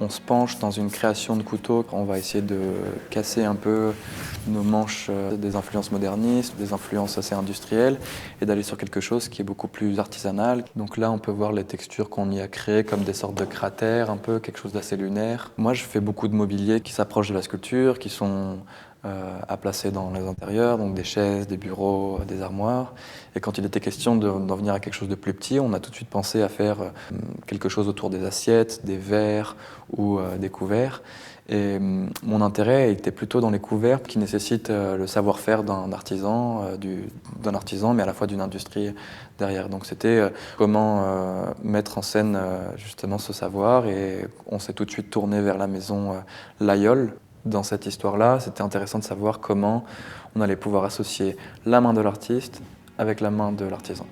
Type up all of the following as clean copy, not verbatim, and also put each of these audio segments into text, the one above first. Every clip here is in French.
On se penche dans une création de couteau. On va essayer de casser un peu nos manches des influences modernistes, des influences assez industrielles, et d'aller sur quelque chose qui est beaucoup plus artisanal. Donc là, on peut voir les textures qu'on y a créées comme des sortes de cratères, un peu quelque chose d'assez lunaire. Moi, je fais beaucoup de mobilier qui s'approche de la sculpture, qui sont à placer dans les intérieurs, donc des chaises, des bureaux, des armoires. Et quand il était question d'en venir à quelque chose de plus petit, on a tout de suite pensé à faire quelque chose autour des assiettes, des verres ou des couverts. Et mon intérêt était plutôt dans les couverts qui nécessitent le savoir-faire d'un artisan, mais à la fois d'une industrie derrière. Donc c'était comment mettre en scène justement ce savoir, et on s'est tout de suite tourné vers la maison Layol. Dans cette histoire-là, c'était intéressant de savoir comment on allait pouvoir associer la main de l'artiste avec la main de l'artisan.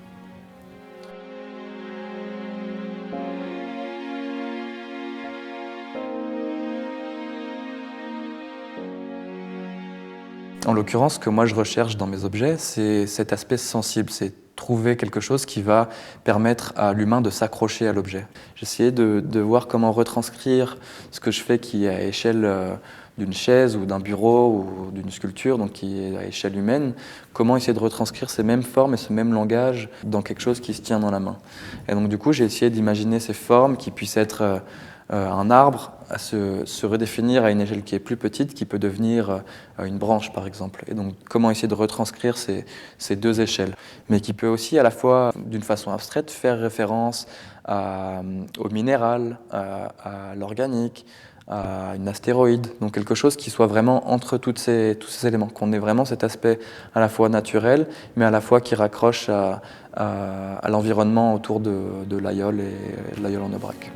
En l'occurrence, ce que moi je recherche dans mes objets, c'est cet aspect sensible, c'est trouver quelque chose qui va permettre à l'humain de s'accrocher à l'objet. J'essayais de voir comment retranscrire ce que je fais qui est à échelle d'une chaise ou d'un bureau ou d'une sculpture, donc qui est à échelle humaine, comment essayer de retranscrire ces mêmes formes et ce même langage dans quelque chose qui se tient dans la main. Et donc du coup, j'ai essayé d'imaginer ces formes qui puissent être un arbre à se redéfinir à une échelle qui est plus petite, qui peut devenir une branche par exemple. Et donc comment essayer de retranscrire ces deux échelles, mais qui peut aussi à la fois d'une façon abstraite faire référence au minéral, à l'organique, à une astéroïde, donc quelque chose qui soit vraiment entre tous ces éléments, qu'on ait vraiment cet aspect à la fois naturel, mais à la fois qui raccroche à l'environnement autour de Layol et Layol en Aubrac.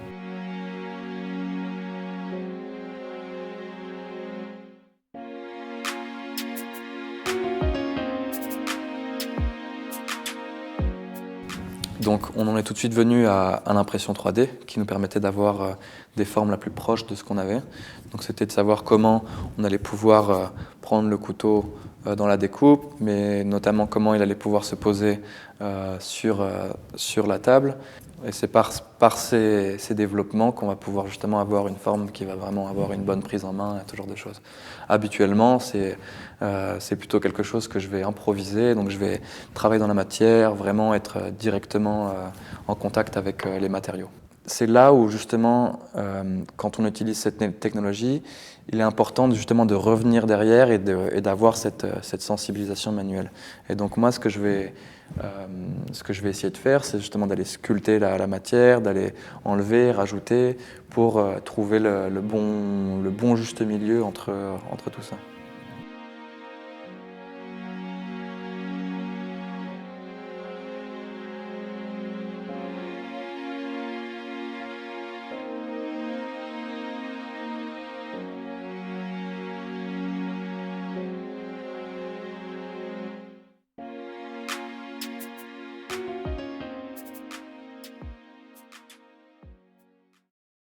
Donc on en est tout de suite venu à l'impression 3D qui nous permettait d'avoir des formes la plus proches de ce qu'on avait. Donc c'était de savoir comment on allait pouvoir prendre le couteau dans la découpe, mais notamment comment il allait pouvoir se poser sur la table. Et c'est par ces développements qu'on va pouvoir justement avoir une forme qui va vraiment avoir une bonne prise en main et ce genre de choses. Habituellement, c'est plutôt quelque chose que je vais improviser, donc je vais travailler dans la matière, vraiment être directement en contact avec les matériaux. C'est là où justement, quand on utilise cette technologie, il est important justement de revenir derrière et d'avoir cette sensibilisation manuelle. Et donc moi, ce que je vais essayer de faire, c'est justement d'aller sculpter la matière, d'aller enlever, rajouter, pour trouver le bon juste milieu entre tout ça.